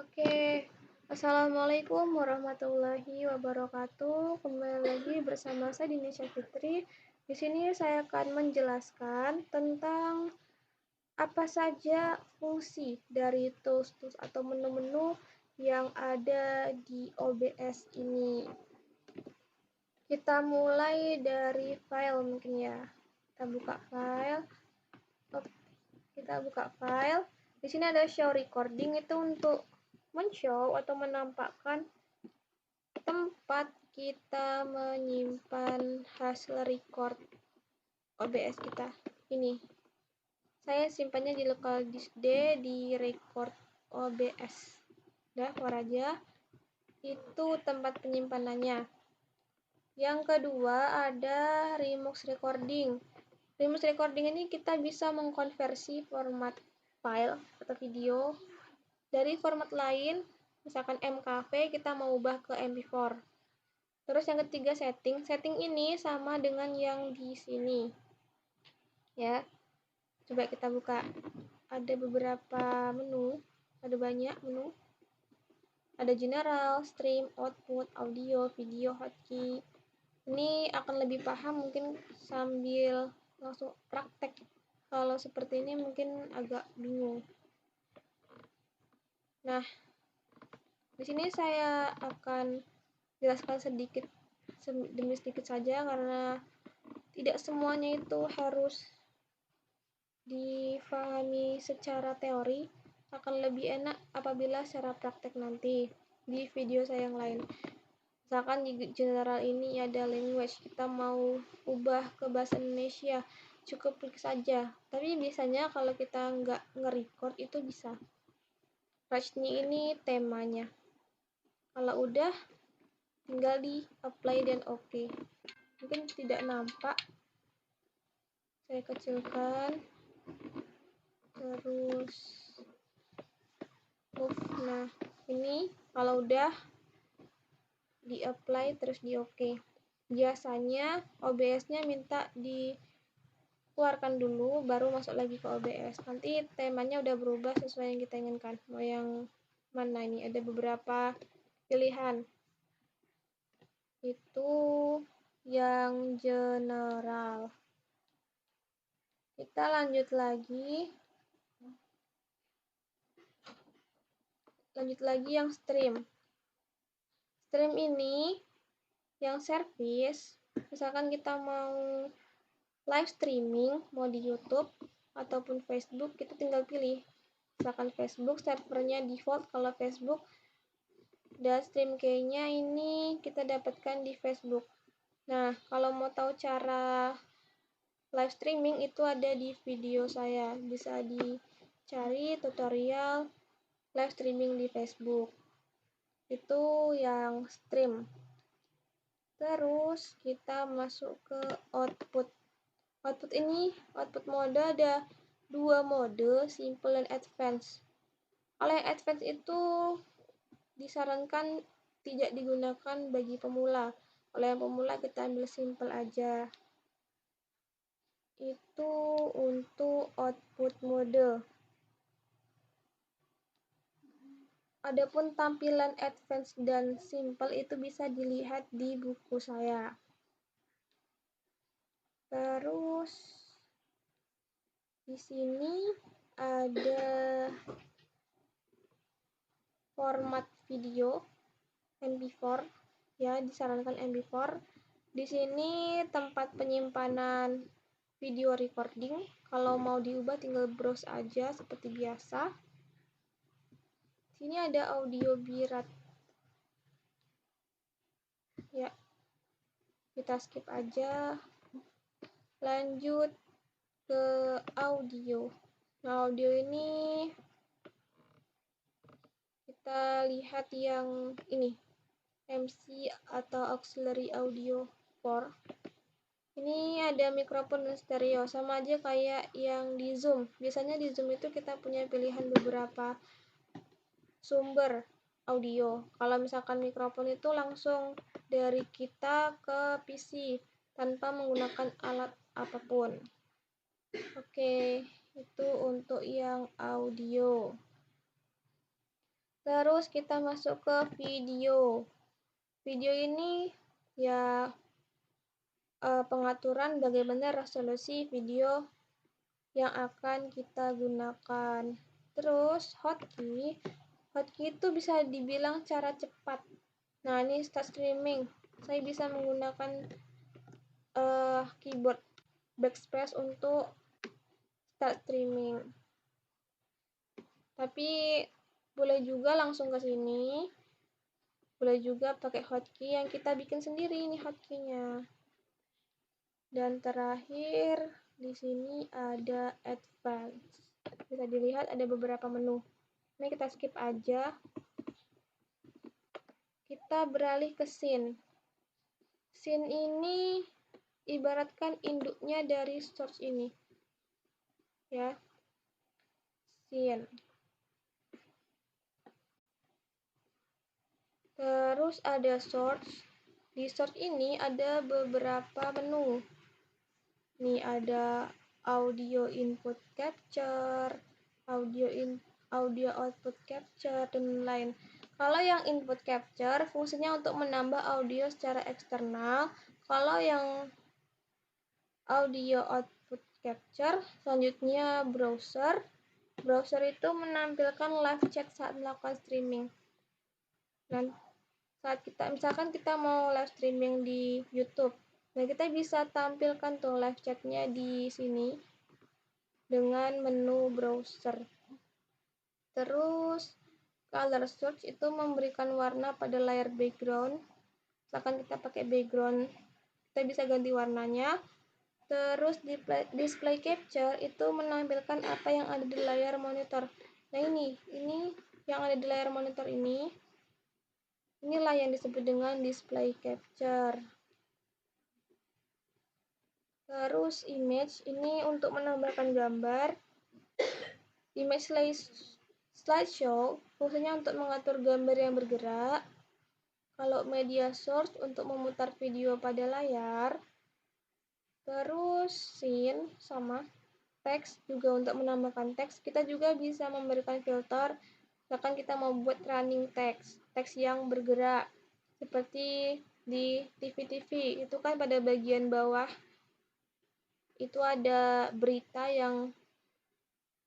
Oke, Assalamualaikum warahmatullahi wabarakatuh. Kembali lagi bersama saya Dinisha Fitri. Di sini saya akan menjelaskan tentang apa saja fungsi dari tools-tools atau menu-menu yang ada di OBS ini. Kita mulai dari file mungkin ya. Kita buka file. Di sini ada show recording, itu untuk men-show atau menampakkan tempat kita menyimpan hasil record OBS kita. Ini saya simpannya di local disk D di record OBS. Udah, keluar aja. Itu tempat penyimpanannya. Yang kedua ada remux recording. Remux recording ini kita bisa mengkonversi format file atau video dari format lain, misalkan MKV kita mau ubah ke MP4. Terus yang ketiga setting ini sama dengan yang di sini ya. Coba kita buka, ada beberapa menu, ada banyak menu, ada general, stream, output, audio, video, hotkey. Ini akan lebih paham mungkin sambil langsung praktek. Kalau seperti ini mungkin agak bingung. Nah, di sini saya akan jelaskan sedikit demi sedikit saja, karena tidak semuanya itu harus difahami secara teori. Akan lebih enak apabila secara praktek nanti di video saya yang lain. Misalkan di general ini ada language, kita mau ubah ke bahasa Indonesia, cukup klik saja. Tapi biasanya kalau kita nggak nge-record itu bisa. Rajni ini temanya. Kalau udah, tinggal di apply dan oke. Mungkin tidak nampak, saya kecilkan, terus move. Nah, ini kalau udah di apply terus di oke. Biasanya OBS-nya minta dikeluarkan dulu baru masuk lagi ke OBS. Nanti temanya udah berubah sesuai yang kita inginkan. Mau yang mana ini? Ada beberapa pilihan. Itu yang general. Kita lanjut lagi yang stream. Stream ini yang service, misalkan kita mau live streaming, mau di YouTube ataupun Facebook, kita tinggal pilih. Misalkan Facebook, servernya default kalau Facebook, dan stream key-nya ini kita dapatkan di Facebook. Nah, kalau mau tahu cara live streaming itu ada di video saya, bisa dicari tutorial live streaming di Facebook. Itu yang stream. Terus kita masuk ke output. Output ini, output mode ada 2 mode, simple dan advance. Kalau yang advance itu disarankan tidak digunakan bagi pemula. Kalau yang pemula kita ambil simple aja. Itu untuk output mode. Adapun tampilan advance dan simple itu bisa dilihat di buku saya. Terus di sini ada format video MP4 ya, disarankan MP4. Di sini tempat penyimpanan video recording. Kalau mau diubah tinggal browse aja seperti biasa. Sini ada audio birat. Ya, kita skip aja. Lanjut ke audio. Nah, audio ini kita lihat yang ini, MC atau auxiliary audio port. Ini ada mikrofon dan stereo, sama aja kayak yang di Zoom. Biasanya di Zoom itu kita punya pilihan beberapa sumber audio. Kalau misalkan mikrofon itu langsung dari kita ke PC tanpa menggunakan alat apapun. Oke, itu untuk yang audio. Terus kita masuk ke video. Video ini ya pengaturan bagaimana resolusi video yang akan kita gunakan. Terus hotkey itu bisa dibilang cara cepat. Nah, ini start streaming. Saya bisa menggunakan keyboard backspace untuk start streaming. Tapi boleh juga langsung ke sini. Boleh juga pakai hotkey yang kita bikin sendiri ini hotkey-nya. Dan terakhir di sini ada advance. Bisa dilihat ada beberapa menu. Ini kita skip aja. Kita beralih ke scene. Scene ini ibaratkan induknya dari source ini. Ya. Scene. Terus ada source. Di source ini ada beberapa menu. Nih ada audio input capture, audio output capture, dan lain. Kalau yang input capture fungsinya untuk menambah audio secara eksternal. Kalau yang audio output capture selanjutnya browser. Browser itu menampilkan live chat saat melakukan streaming. Dan saat misalkan kita mau live streaming di YouTube, nah kita bisa tampilkan tuh live chatnya di sini dengan menu browser. Terus color search itu memberikan warna pada layar background. Misalkan kita pakai background, kita bisa ganti warnanya. Terus display capture itu menampilkan apa yang ada di layar monitor. Nah ini yang ada di layar monitor ini. Inilah yang disebut dengan display capture. Terus image ini untuk menambahkan gambar. Image slideshow fungsinya untuk mengatur gambar yang bergerak. Kalau media source untuk memutar video pada layar. Terus scene sama teks juga untuk menambahkan teks. Kita juga bisa memberikan filter. Misalkan kita mau buat running teks yang bergerak seperti di TV-TV itu kan pada bagian bawah itu ada berita yang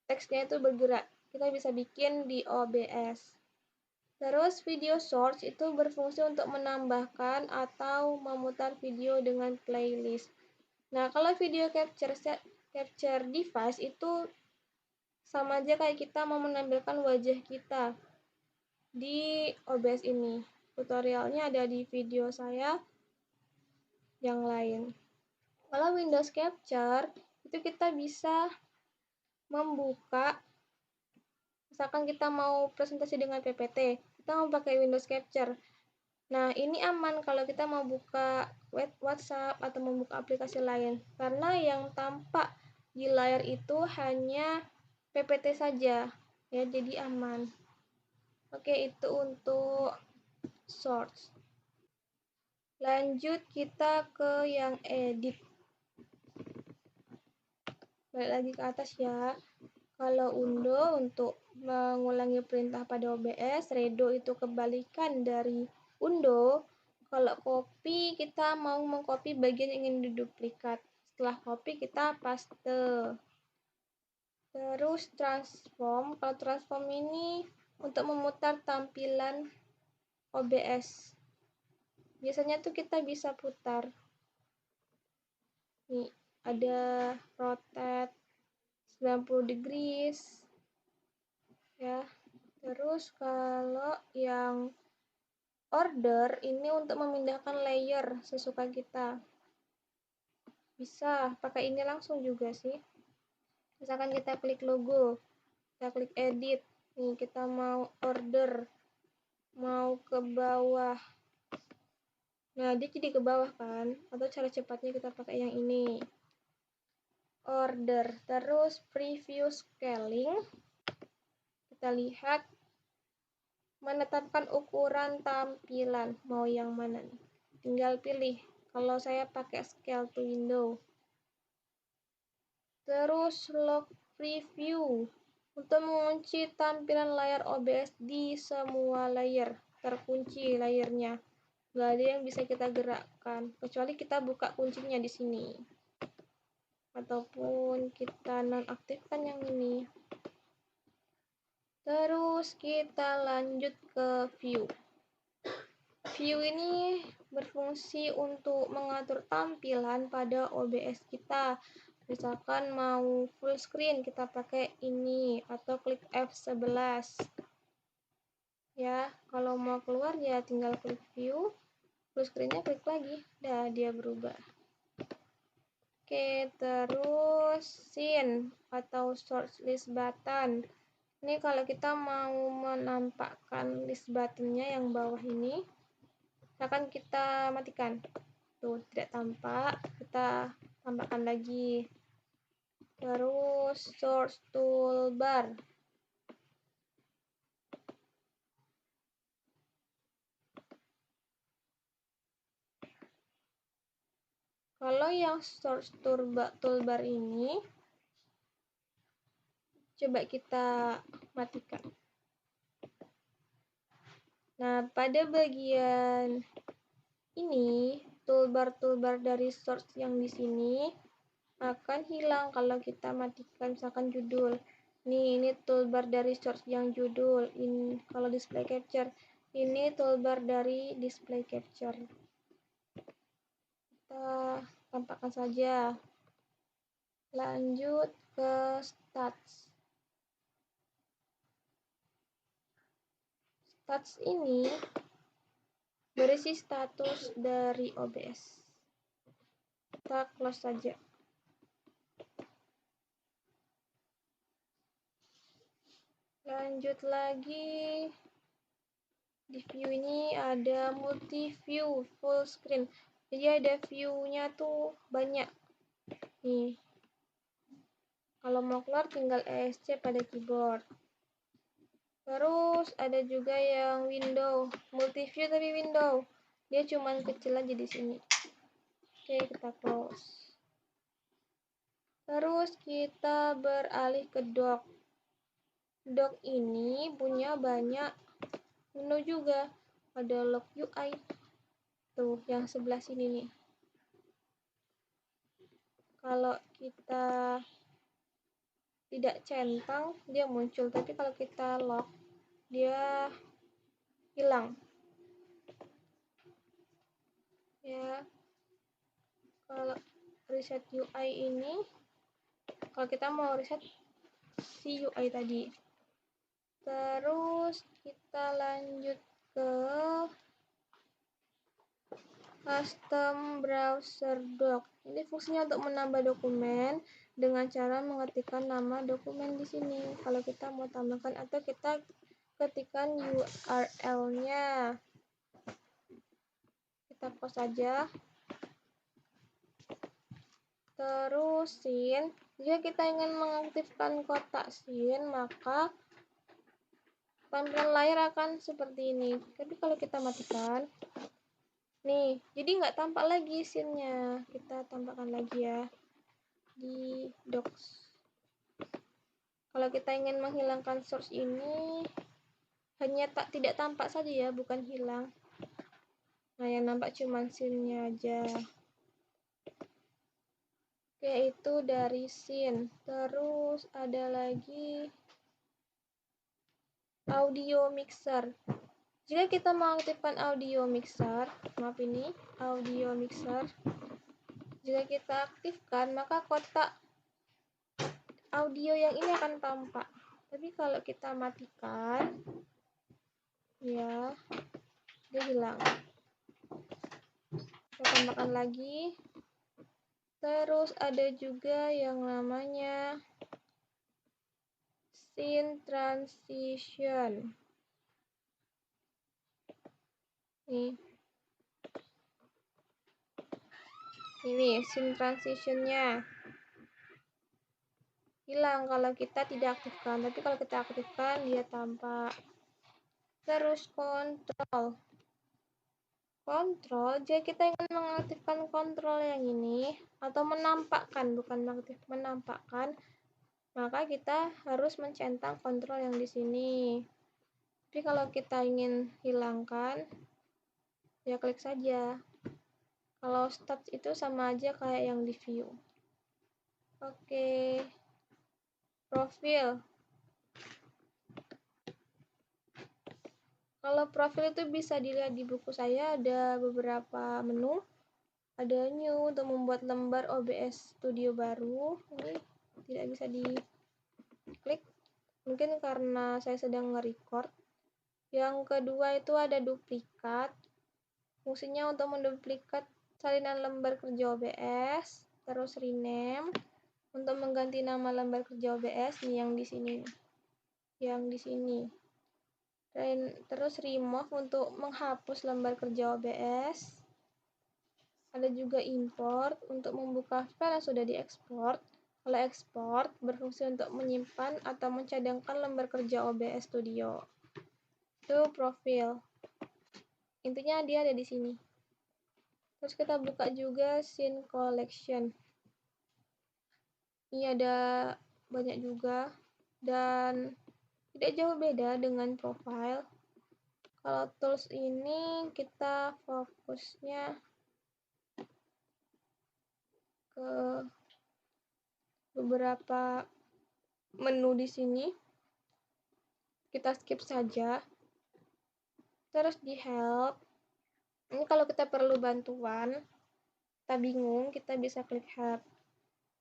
teksnya itu bergerak. Kita bisa bikin di OBS. Terus video source itu berfungsi untuk menambahkan atau memutar video dengan playlist. Nah, kalau video capture device itu sama aja kayak kita mau menampilkan wajah kita di OBS ini. Tutorialnya ada di video saya yang lain. Kalau Windows Capture, itu kita bisa membuka, misalkan kita mau presentasi dengan PPT, kita mau pakai Windows Capture. Nah, ini aman kalau kita mau buka WhatsApp atau membuka aplikasi lain, karena yang tampak di layar itu hanya PPT saja, ya, jadi aman. Oke, itu untuk source. Lanjut kita ke yang edit. Balik lagi ke atas ya. Kalau undo untuk mengulangi perintah pada OBS, redo itu kebalikan dari undo. Kalau copy, kita mau mengcopy bagian yang ingin diduplikat. Setelah copy, kita paste. Terus transform. Kalau transform ini untuk memutar tampilan OBS. Biasanya tuh kita bisa putar. Nih, ada rotate 90 degrees. Ya. Terus kalau yang order ini untuk memindahkan layer sesuka kita. Bisa pakai ini langsung juga sih. Misalkan kita klik logo, kita klik edit. Nih, kita mau order, mau ke bawah. Nah, dia jadi ke bawah kan? Atau cara cepatnya kita pakai yang ini. Order, terus preview scaling. Kita lihat menetapkan ukuran tampilan, mau yang mana nih? Tinggal pilih. Kalau saya pakai scale to window. Terus lock preview. Untuk mengunci tampilan layar OBS di semua layer, terkunci layernya. Nggak ada yang bisa kita gerakkan, kecuali kita buka kuncinya di sini. Ataupun kita nonaktifkan yang ini. Terus kita lanjut ke view. View ini berfungsi untuk mengatur tampilan pada OBS kita. Misalkan mau full screen, kita pakai ini atau klik F11. Ya, kalau mau keluar ya tinggal klik view, full screen-nya klik lagi, dah dia berubah. Oke, terus scene atau source list button. Ini kalau kita mau menampakkan list buttonnya yang bawah ini, akan kita matikan. Tuh, tidak tampak, kita tampakkan lagi. Terus source toolbar. Kalau yang source toolbar ini, coba kita matikan. Nah, pada bagian ini, toolbar dari source yang di sini akan hilang kalau kita matikan misalkan judul. Ini toolbar dari source yang judul. Ini kalau display capture, ini toolbar dari display capture. Kita tampakkan saja. Lanjut ke stats. Stats ini berisi status dari OBS. Kita close saja. Lanjut lagi. Di view ini ada multi view full screen. Jadi ada view-nya tuh banyak. Nih. Kalau mau keluar tinggal ESC pada keyboard. Terus ada juga yang window, multi view tapi window. Dia cuman kecil aja di sini. Oke, kita close. Terus kita beralih ke dock. Dock ini punya banyak menu juga. Ada log UI. Tuh, yang sebelah sini nih. Kalau kita tidak centang, dia muncul. Tapi kalau kita lock, dia hilang. Ya, kalau reset UI ini, kalau kita mau reset si UI tadi. Terus kita lanjut ke custom browser doc. Ini fungsinya untuk menambah dokumen dengan cara mengetikkan nama dokumen di sini. Kalau kita mau tambahkan atau kita ketikkan URL-nya. Kita post saja. Terus scene. Jika kita ingin mengaktifkan kotak scene, maka tampilan layar akan seperti ini. Tapi kalau kita matikan, nih, jadi nggak tampak lagi scene-nya. Kita tampakkan lagi ya di docs. Kalau kita ingin menghilangkan source ini, hanya tidak tampak saja ya, bukan hilang. Nah, yang nampak cuma scene-nya aja. Oke, itu dari scene. Terus ada lagi audio mixer. Jika kita mengaktifkan audio mixer, maaf ini, audio mixer. Jika kita aktifkan, maka kotak audio yang ini akan tampak. Tapi kalau kita matikan, ya, dia hilang. Kita tambahkan lagi. Terus ada juga yang namanya scene transition. Nih. Ini scene transition-nya. Hilang kalau kita tidak aktifkan, tapi kalau kita aktifkan dia tampak. Terus kontrol. Kontrol, jika kita ingin mengaktifkan kontrol yang ini atau menampakkan, bukan mengaktif, menampakkan, maka kita harus mencentang kontrol yang di sini. Tapi kalau kita ingin hilangkan, ya klik saja. Kalau start itu sama aja kayak yang di view. Oke, profil. Kalau profil itu bisa dilihat di buku saya, ada beberapa menu. Ada new untuk membuat lembar OBS Studio baru. Ini tidak bisa diklik, mungkin karena saya sedang nge-record. Yang kedua itu ada duplikat. Fungsinya untuk menduplikat salinan lembar kerja OBS. Terus rename untuk mengganti nama lembar kerja OBS nih, yang di sini. Yang di sini. Dan terus remove untuk menghapus lembar kerja OBS. Ada juga import untuk membuka file yang sudah diekspor. Kalau export berfungsi untuk menyimpan atau mencadangkan lembar kerja OBS Studio. Itu profil. Intinya dia ada di sini. Terus kita buka juga scene collection. Ini ada banyak juga dan tidak jauh beda dengan profile. Kalau tools ini kita fokusnya ke beberapa menu di sini. Kita skip saja. Terus di help. Ini kalau kita perlu bantuan, kita bingung, kita bisa klik help.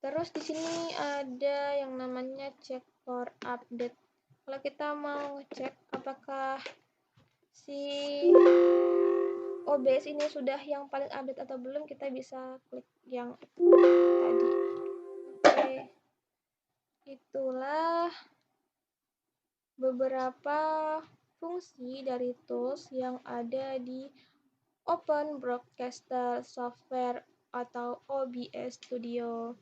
Terus di sini ada yang namanya check for update. Kalau kita mau ngecek apakah si OBS ini sudah yang paling update atau belum, kita bisa klik yang tadi. Oke. Itulah beberapa fungsi dari tools yang ada di Open Broadcaster Software atau OBS Studio.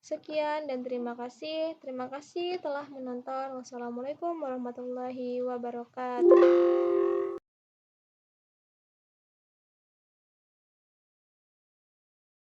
Sekian dan terima kasih. Terima kasih telah menonton. Wassalamualaikum warahmatullahi wabarakatuh.